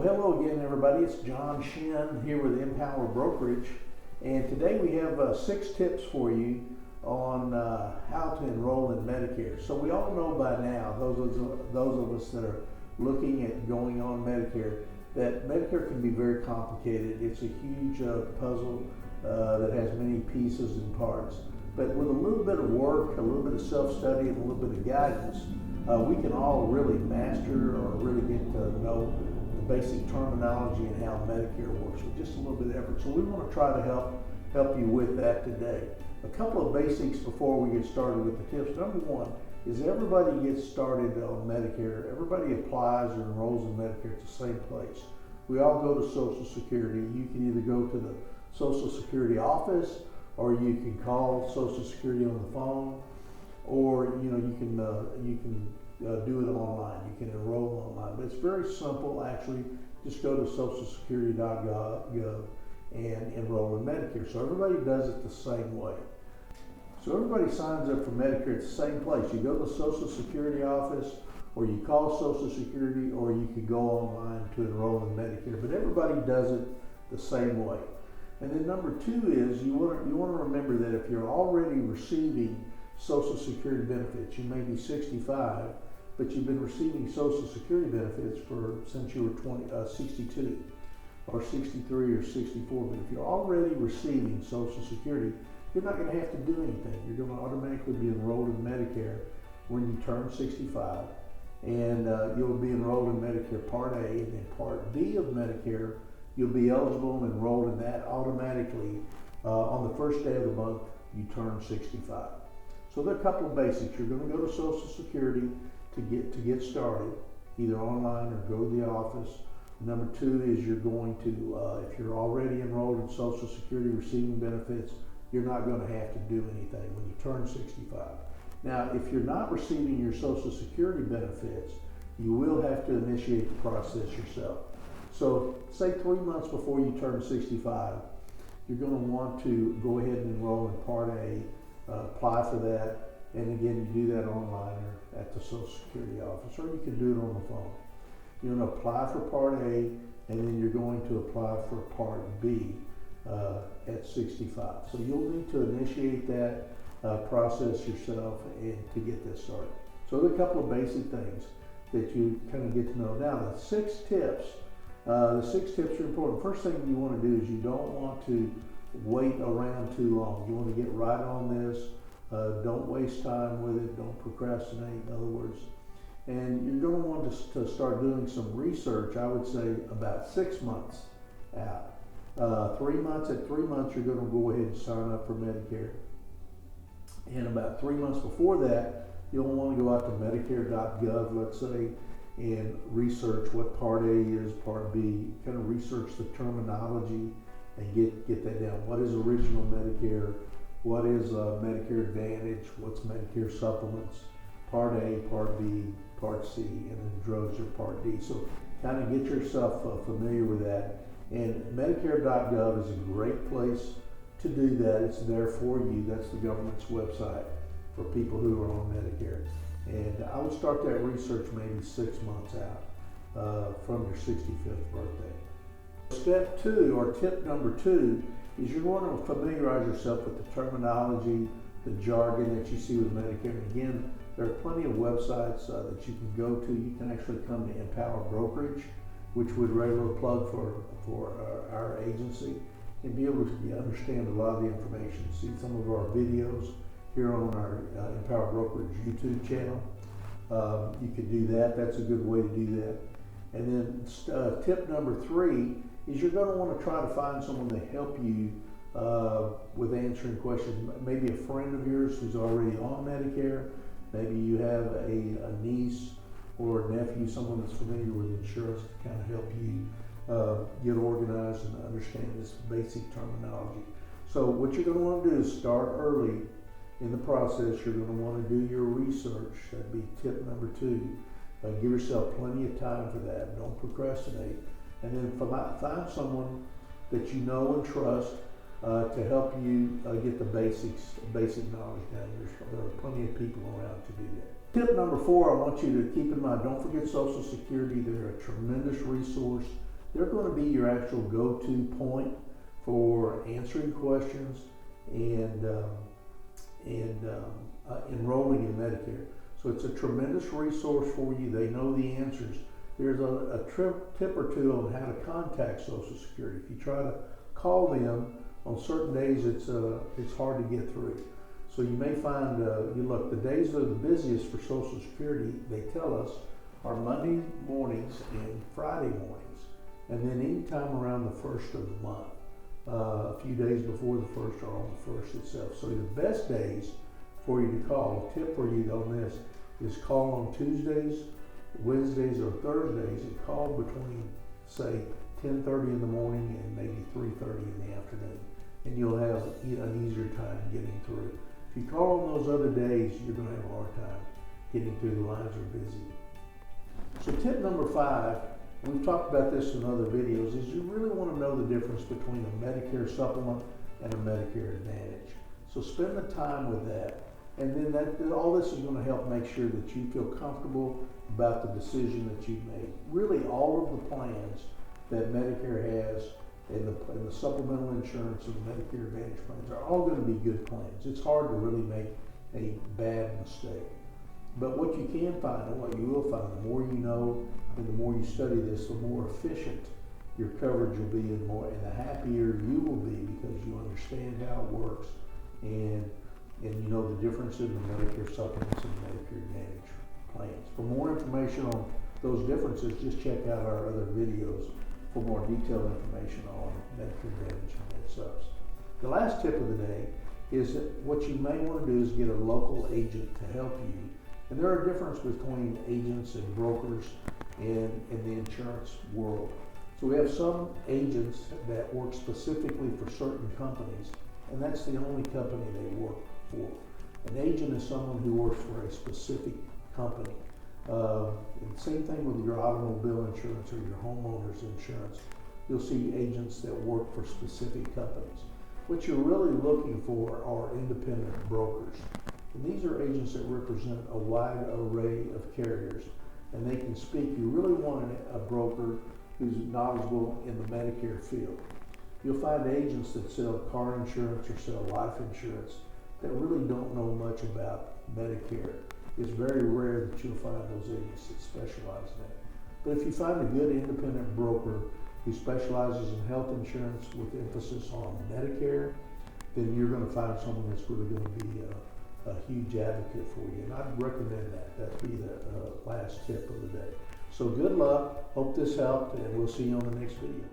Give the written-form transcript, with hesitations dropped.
Hello again, everybody. It's John Shin here with Empower Brokerage, and today we have 6 tips for you on how to enroll in Medicare. So we all know by now, those of us that are looking at going on Medicare, that Medicare can be very complicated. It's a huge puzzle that has many pieces and parts. But with a little bit of work, a little bit of self-study, and a little bit of guidance, we can all really master or really get to know the basic terminology and how Medicare works with just a little bit of effort. So we want to try to help you with that today. A couple of basics before we get started with the tips. Number one is everybody gets started on Medicare. Everybody applies or enrolls in Medicare at the same place. We all go to Social Security. You can either go to the Social Security office, or you can call Social Security on the phone, or you can do it online. You can enroll online, but it's very simple. Actually, just go to socialsecurity.gov and enroll in Medicare. So everybody does it the same way. So everybody signs up for Medicare at the same place. You go to the Social Security office, or you call Social Security, or you can go online to enroll in Medicare. But everybody does it the same way. And then number two is you want to remember that if you're already receiving Social Security benefits, you may be 65, but you've been receiving Social Security benefits since you were 62 or 63 or 64. But if you're already receiving Social Security, you're not going to have to do anything. You're going to automatically be enrolled in Medicare when you turn 65, and you'll be enrolled in Medicare Part A, and then Part B of Medicare, you'll be eligible and enrolled in that automatically on the first day of the month you turn 65. So there are a couple of basics. You're going to go to Social Security to get started, either online or go to the office. Number two is you're going to, if you're already enrolled in Social Security receiving benefits, you're not going to have to do anything when you turn 65. Now, if you're not receiving your Social Security benefits, you will have to initiate the process yourself. So say 3 months before you turn 65, you're going to want to go ahead and enroll in Part A, apply for that, and again, you do that online or at the Social Security office, or you can do it on the phone. You're going to apply for Part A, and then you're going to apply for Part B at 65. So you'll need to initiate that process yourself and to get this started. So there are a couple of basic things that you kind of get to know. Now, the 6 tips. The 6 tips are important. First thing you want to do is you don't want to wait around too long. You want to get right on this. Don't waste time with it. Don't procrastinate, in other words. And you're going to want to start doing some research, I would say about 6 months out. 3 months, at 3 months, you're going to go ahead and sign up for Medicare. And about 3 months before that, you'll want to go out to Medicare.gov, let's say, and research what Part A is, Part B, kind of research the terminology and get that down. What is original Medicare? What is Medicare Advantage? What's Medicare Supplements? Part A, Part B, Part C, and then drugs are Part D. So kind of get yourself familiar with that. And Medicare.gov is a great place to do that. It's there for you. That's the government's website for people who are on Medicare. And I would start that research maybe 6 months out from your 65th birthday. Step 2, or tip number 2, is you want to familiarize yourself with the terminology, the jargon that you see with Medicare. And again, there are plenty of websites that you can go to. You can actually come to Empower Brokerage, which would regular plug for our agency, and be able to understand a lot of the information. See some of our videos here on our Empower Brokerage YouTube channel. You could do that. That's a good way to do that. And then tip number 3 is you're going to want to try to find someone to help you with answering questions. Maybe a friend of yours who's already on Medicare. Maybe you have a niece or a nephew, someone that's familiar with insurance to kind of help you get organized and understand this basic terminology. So what you're going to want to do is start early in the process. You're going to want to do your research. That'd be tip number 2. Give yourself plenty of time for that. Don't procrastinate. And then find someone that you know and trust to help you get the basic knowledge down. There are plenty of people around to do that. Tip number 4, I want you to keep in mind, don't forget Social Security. They're a tremendous resource They're going to be your actual go-to point for answering questions and enrolling in Medicare. So it's a tremendous resource for you. They know the answers. There's a tip or two on how to contact Social Security. If you try to call them on certain days, it's hard to get through. So you may find, the days that are the busiest for Social Security, they tell us, are Monday mornings and Friday mornings, and then anytime around the first of the month. A few days before the first or on the first itself. So the best days for you to call, a tip for you on this, is call on Tuesdays, Wednesdays, or Thursdays, and call between, say, 10:30 in the morning and maybe 3:30 in the afternoon, and you'll have an easier time getting through. If you call on those other days, you're going to have a hard time getting through. The lines are busy. So tip number 5, and we've talked about this in other videos, is you really want to know the difference between a Medicare supplement and a Medicare Advantage. So spend the time with that, and then all this is going to help make sure that you feel comfortable about the decision that you've made. Really, all of the plans that Medicare has and the supplemental insurance and the Medicare Advantage plans are all going to be good plans. It's hard to really make a bad mistake. But what you can find, and what you will find, the more you know and the more you study this, the more efficient your coverage will be, and the happier you will be, because you understand how it works and you know the difference in the Medicare supplements and Medicare Advantage plans. For more information on those differences, just check out our other videos for more detailed information on Medicare Advantage and MedSubs. The last tip of the day is that what you may want to do is get a local agent to help you. And there are differences between agents and brokers in the insurance world. So we have some agents that work specifically for certain companies, and that's the only company they work for. An agent is someone who works for a specific company. And same thing with your automobile insurance or your homeowner's insurance. You'll see agents that work for specific companies. What you're really looking for are independent brokers. And these are agents that represent a wide array of carriers, and they can speak. You really want a broker who's knowledgeable in the Medicare field. You'll find agents that sell car insurance or sell life insurance that really don't know much about Medicare. It's very rare that you'll find those agents that specialize in it. But if you find a good independent broker who specializes in health insurance with emphasis on Medicare, then you're going to find someone that's really going to be a huge advocate for you. And I'd recommend that. That'd be the last tip of the day. So good luck. Hope this helped, and we'll see you on the next video.